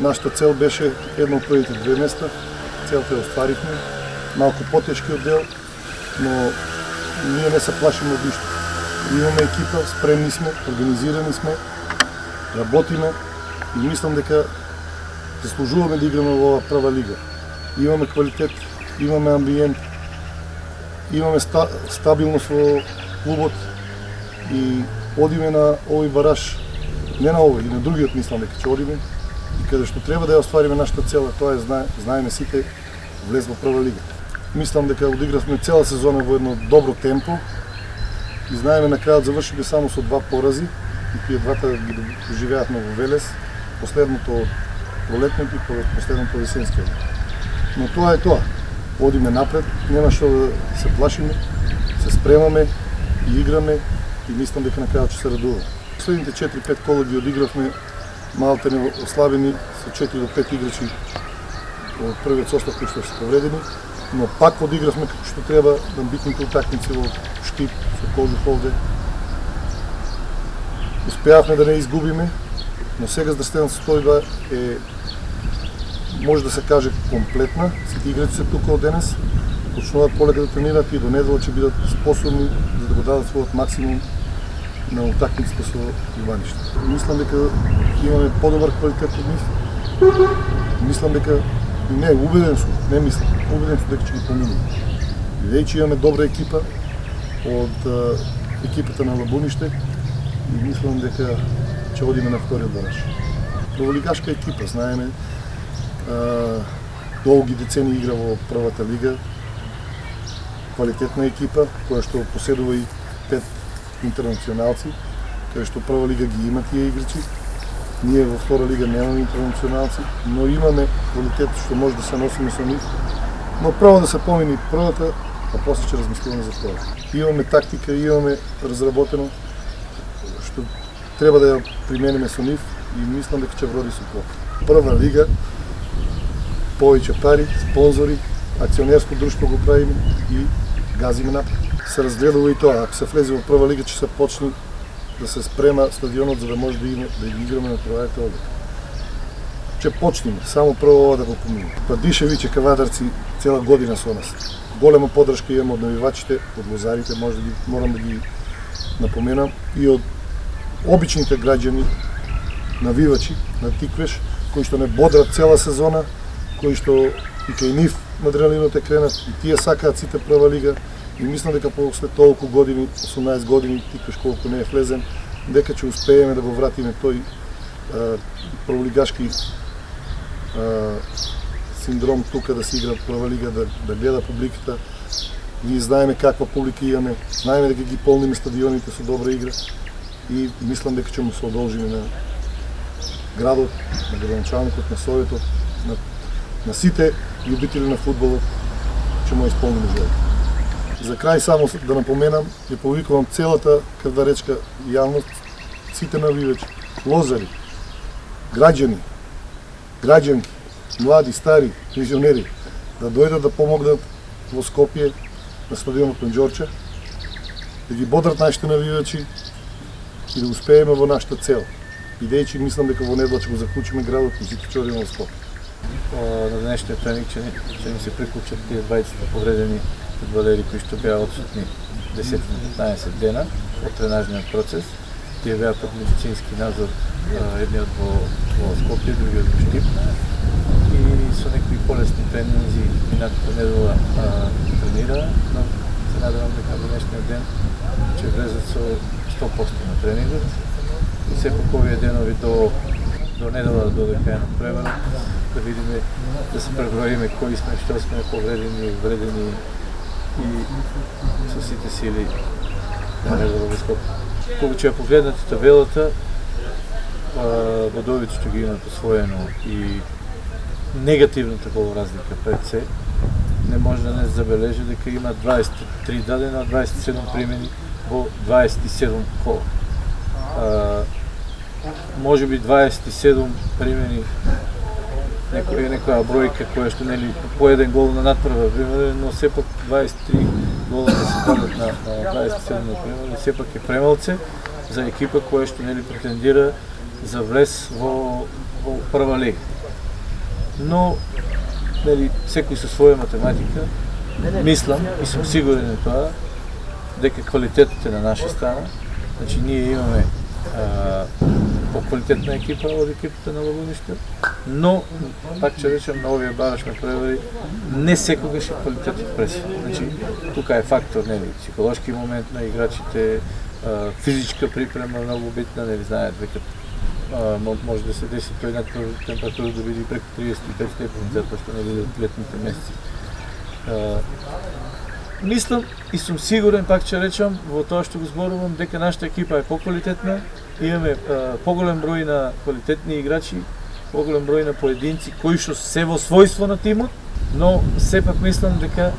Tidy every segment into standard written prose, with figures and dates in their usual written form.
Нашата цел беше едно от првите две места. Целта я остварихме. Малко по-тежки отдел, но ние не се плашим от нищо. Имаме екипа, спремни сме, организирани сме, работиме и мислам дека заслужуваме да играме во оваа прва лига. Имаме квалитет, имаме амбиент, имаме стабилност во клубот и одиме на овој бараж, не на овој, и на другиот мислам дека ќе одиме и каде што треба да ја оствариме нашата цел, тоа е знаеме сите, влез во прва лига. Мислам дека одигравме цела сезона во едно добро темпо и знаеме на крајот завршиме само со 2 порази и тие двата ги доживеавме во Велес, последното од пролетното и последното од есенскиот. Но тоа е тоа. Одиме напред, нема што да се плашиме, се спремаме и играме и мислам дека на крајот ќе се радуваме. Последните 4-5 кола ги одигравме малте не ослабени со 4 до 5 играчи од првиот состав кои што се повредени, но пак одигравме како што треба на битните утакмици во Штип, со Козлев овде. Успеавме да не изгубиме, но сега здравствената состојба е, може да се каже, комплетна. Сите играчи се тука од денес, почнуваат полека да тренираат и до недела ќе бидат способни за да го дадат својот максимум на утакмиците со Иваниште. Мислам дека имаме подобар квалитет од нив. Мислам дека не, убеден сум, не мислам, убеден сум дека ќе ги поминеме. Бидејќи имаме добра екипа од екипата на Лабуниште и мислам дека ќе одиме на вториот бараж. Прволигашка екипа, знаеме, долги децени игра во првата лига, квалитетна екипа која што поседува и 5 интернационалци, кај што прва лига ги има тие играчи. Ние во втора лига немаме интернационалци, но имаме квалитет што може да се носиме со нив. Но право да се помини првата, а после ќе размислуваме за втора. Имаме тактика, имаме разработено што треба да ја примениме со нив и мислам дека ќе вроди со плод. Прва лига, повеќе пари, спонзори, акционерско друштво го правиме и газиме напред. Се разгледува и тоа, ако се влезе во прва лига, ќе се почне да се спрема стадионот за да може да ги играме на првите одека. Ќе почнеме, само прво ова да го помине. Па Дишевиќ и Кавадарци цела година со нас. Голема поддршка имаме од навивачите, од лозарите, морам да ги напоменам, и од обичните граѓани, навивачи на Тиквеш, кои што не бодрат цела сезона, кои што и кај нив адреналинот е кренат, и тие сакаат сите прва лига. И мислам дека после толку години, 18 години, Тиквеш колку не е влезен, дека ќе успееме да го вратиме тој прволигашки синдром тука да се игра прва лига, да гледа публиката. Ние знаеме каква публика имаме, знаеме дека ги полниме стадионите со добра игра и мислам дека ќе му се одолжиме на градот, на градоначалникот, на советот, на сите љубители на фудбалот, ќе му исполниме желба. За крај само да напоменам, ја повикувам целата кавдаречка јавност, сите навивачи, лозари, граѓани, граѓанки, млади, стари, пензионери, да дојдат да помогнат во Скопје на стадионот на Ѓорче, да ги бодрат нашите навивачи и да успееме во нашата цел. Бидејќи мислам дека во недела ќе го заклучиме градот и сите ќе одиме во Скопје. На днешниот тренинг ќе ни се приклучат тие 20 повредени фудбалери кои што беа отсутни 10-15 дена од тренажниот процес. Тие беа под медицински надзор, едниот во Скопје, другиот во Штип. И со некои полесни тренинзи минатата недела тренираа, но се надевам дека во днешниот ден ќе влезат со 100% на тренингот. И сепак овие денови до недела додека е надпреварот, да видиме, да се преброиме кои сме, што сме повредени, вредени и со сите сили на недела во Скопје. Кога ќе ја погледнете табелата, бодовите што ги имат освоено и негативната голоразлика пред се, не може да не забележи дека има 23 дадена, 27 примени во 27 кола. Може би 27 примени некоја бројка која што нели по еден гол на надпрва, но сепак 23 гола да се дадат на 27 например, сепак е премалце за екипа која што нели претендира за влез во прва лига. но нели, секој со своја математика, мислам и сум сигурен на тоа, дека квалитетот е на наша страна. Значи, ние имаме по-квалитетна екипа од екипата на Лабуниште, но, пак ќе речем, на овие барачни превари, не секогаш е квалитетот пресва. Значи, тука е фактор, нели, психолошки момент на играчите, физичка припрема многу битна, нели, знаат дека може да се деси тој на температура да биде преку 35 степени, затоа што нели летните месеци. Мислам и сум сигурен, пак ќе речам, во тоа што го зборувам, дека нашата екипа е поквалитетна, имаме поголем број на квалитетни играчи, поголем број на поединци кои што се во својство на тимот, но сепак мислам дека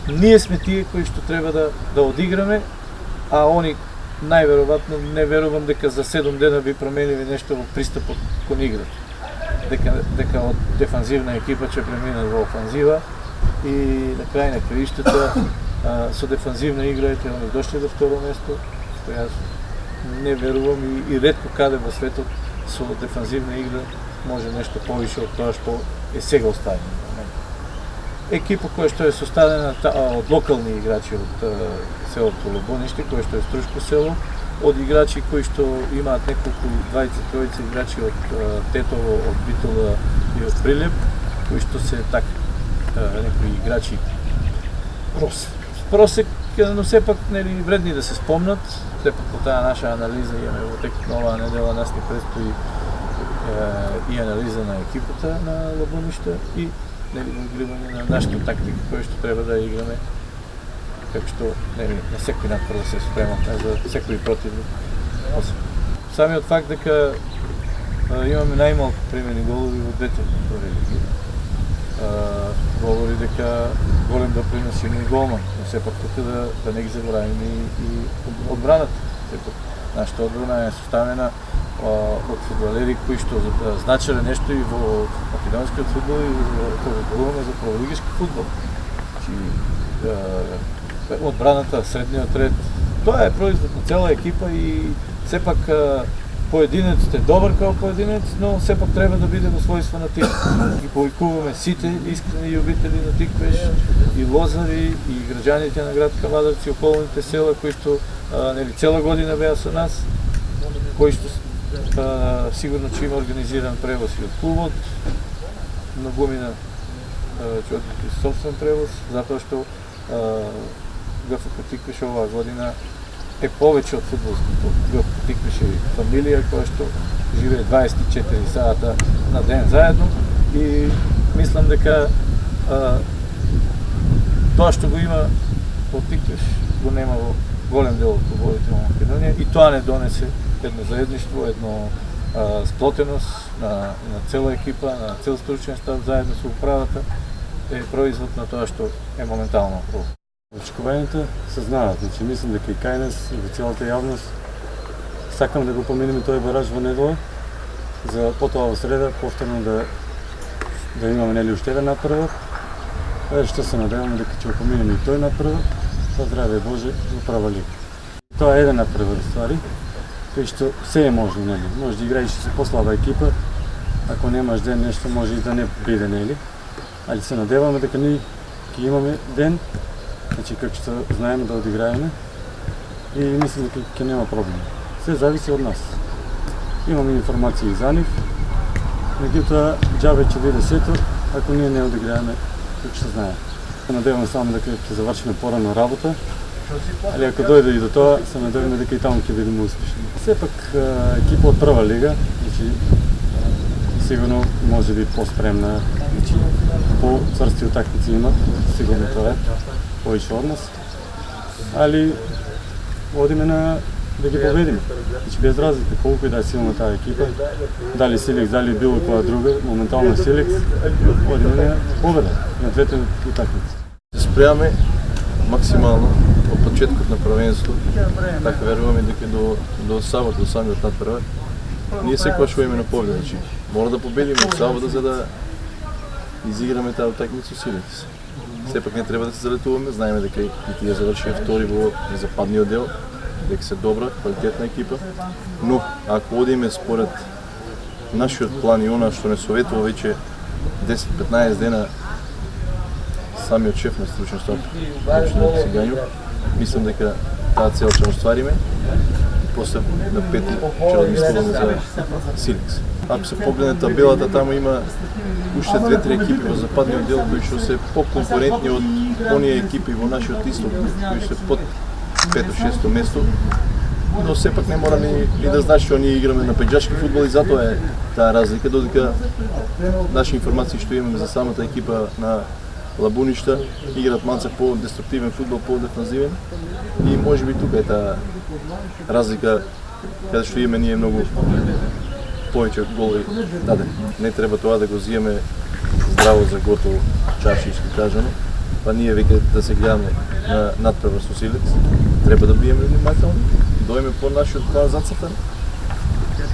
ние сме тие кои што треба да одиграме, а они најверојатно не верувам дека за 7 дена би променили нешто во пристапот кон играта. Дека од дефанзивна екипа ќе преминат во офанзива и на крај на краиштата со дефанзивна игра ете они дошли до второ место, што јас не верувам и ретко каде во светот со дефанзивна игра може нешто повише од тоа што е сега оставено. Екипа која што е составена од локални играчи од селото Лабуниште, која што е Струшко село, од играчи кои што имаат неколку 20-30 играчи од Тетово, од Битола и од Прилеп, кои што се така некои играчи просек, но сепак нели вредни да се спомнат. Сепак по таа наша анализа имаме во текот на оваа недела, нас ни предстои и анализа на екипата на Лабуниште и нели во игривање на нашата тактика која што треба да играме, како што нели на секој напрво се спремаме за секој противник. Самиот факт дека имаме најмалку примени голови во двете лиги говори дека голем допринос има и голман, но сепак тука да не ги забораваме и одбраната. Сепак нашата одбрана е составена од фудбалери кои што значеле нешто и во македонскиот фудбал и кога говориме за прволигишки фудбал. Значи, одбраната, средниот ред, тоа е производ на цела екипа и сепак поединецот е добар како поединец, но сепак треба да биде во својство на тим. Ги повикуваме сите искрени љубители на тиквеж, и лозари, и граѓаните на град Кавадарци, околните села кои што нели цела година беа со нас, кои што сигурно ќе има организиран превоз и од клубот, многумина ќе одите собствен превоз, затоа што ГФК Тиквеж оваа година е повеќе од фудбалското. ГФК Тиквеж е фамилија која што живее 24 сата на ден заедно и мислам дека тоа што го има од Тиквеж го нема во голем дел од клубовите во Македонија и тоа не донесе едно заедништво, едно сплотеност на цела екипа, на цел стручен штаб заедно со управата е производ на тоа што е моментално. Очекувањата се знаат, значи мислам дека и кај нас и во целата јавност сакам да го поминеме тој бараж во недела, за потоа во среда повторно да имаме нели уште еден напревар. Што се надеваме дека ќе го поминеме и тој напревар, па здраве Боже во прва лига. Тоа е еден напревар ствари, кој што се е можно, нели. Може да играеш со послаба екипа, ако немаш ден нешто може и да не биде, нели. Али се надеваме дека ние ќе имаме ден, значи како што знаеме да одиграеме и мислам дека ќе нема проблем. Се зависи од нас. Имаме информации за нив, меѓутоа џабе ќе биде сето ако ние не одиграеме како што знаеме. Се надеваме само дека ќе завршиме порано работа, али ако дојде и до тоа, се надеваме дека и таму ќе бидеме успешни. Сепак екипа од прва лига, значи сигурно може би поспремна, значи по-црсти утакмици имат, сигурно тоа е повеќе од нас, али одиме да ги победиме. Значи без разлика колку и да е силна таа екипа, дали Силекс, дали било која друга, моментално Силекс, одиме на победа на двете утакмици. Се спреаме максимално од почеткот на првенството, така веруваме дека до сабота, до самиот надпревар, ние секогаш во име на победа, значи мора да победиме од сабота за да изиграме таа утакмица со Силекс. Сепак не треба да се залетуваме, знаеме дека и тие завршија втори во западниот дел, дека се добра, квалитетна екипа, но ако одиме според нашиот план и она што не советува веќе 10-15 дена самиот шеф на стручен штаб, Лучо Сигањов, мислам дека таа цел ќе оствариме и после на пети ќе размислуваме за Силекс. Ако се погледне табелата, таму има уште 2-3 екипи во западниот дел кои што се поконкурентни од оние екипи во нашиот исток кои се под 5-6 место. Но сепак не мора ни да знаеш што ние играме на пеџачки фудбал и затоа е таа разлика, додека наши информации што имаме за самата екипа на Лабуништа играат малце по-деструктивен фудбал, по-дефанзивен и можеби тука е таа разлика каде што имаме ние многу повеќе голови дадени. Не треба тоа да го зиеме здраво за готово, чаршички кажано, па ние веќе да се гледаме на надпревар со Силекс, треба да биеме внимателни, дојме по нашиот план зацртан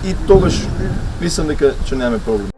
и тогаш мислам дека ќе немаме проблем.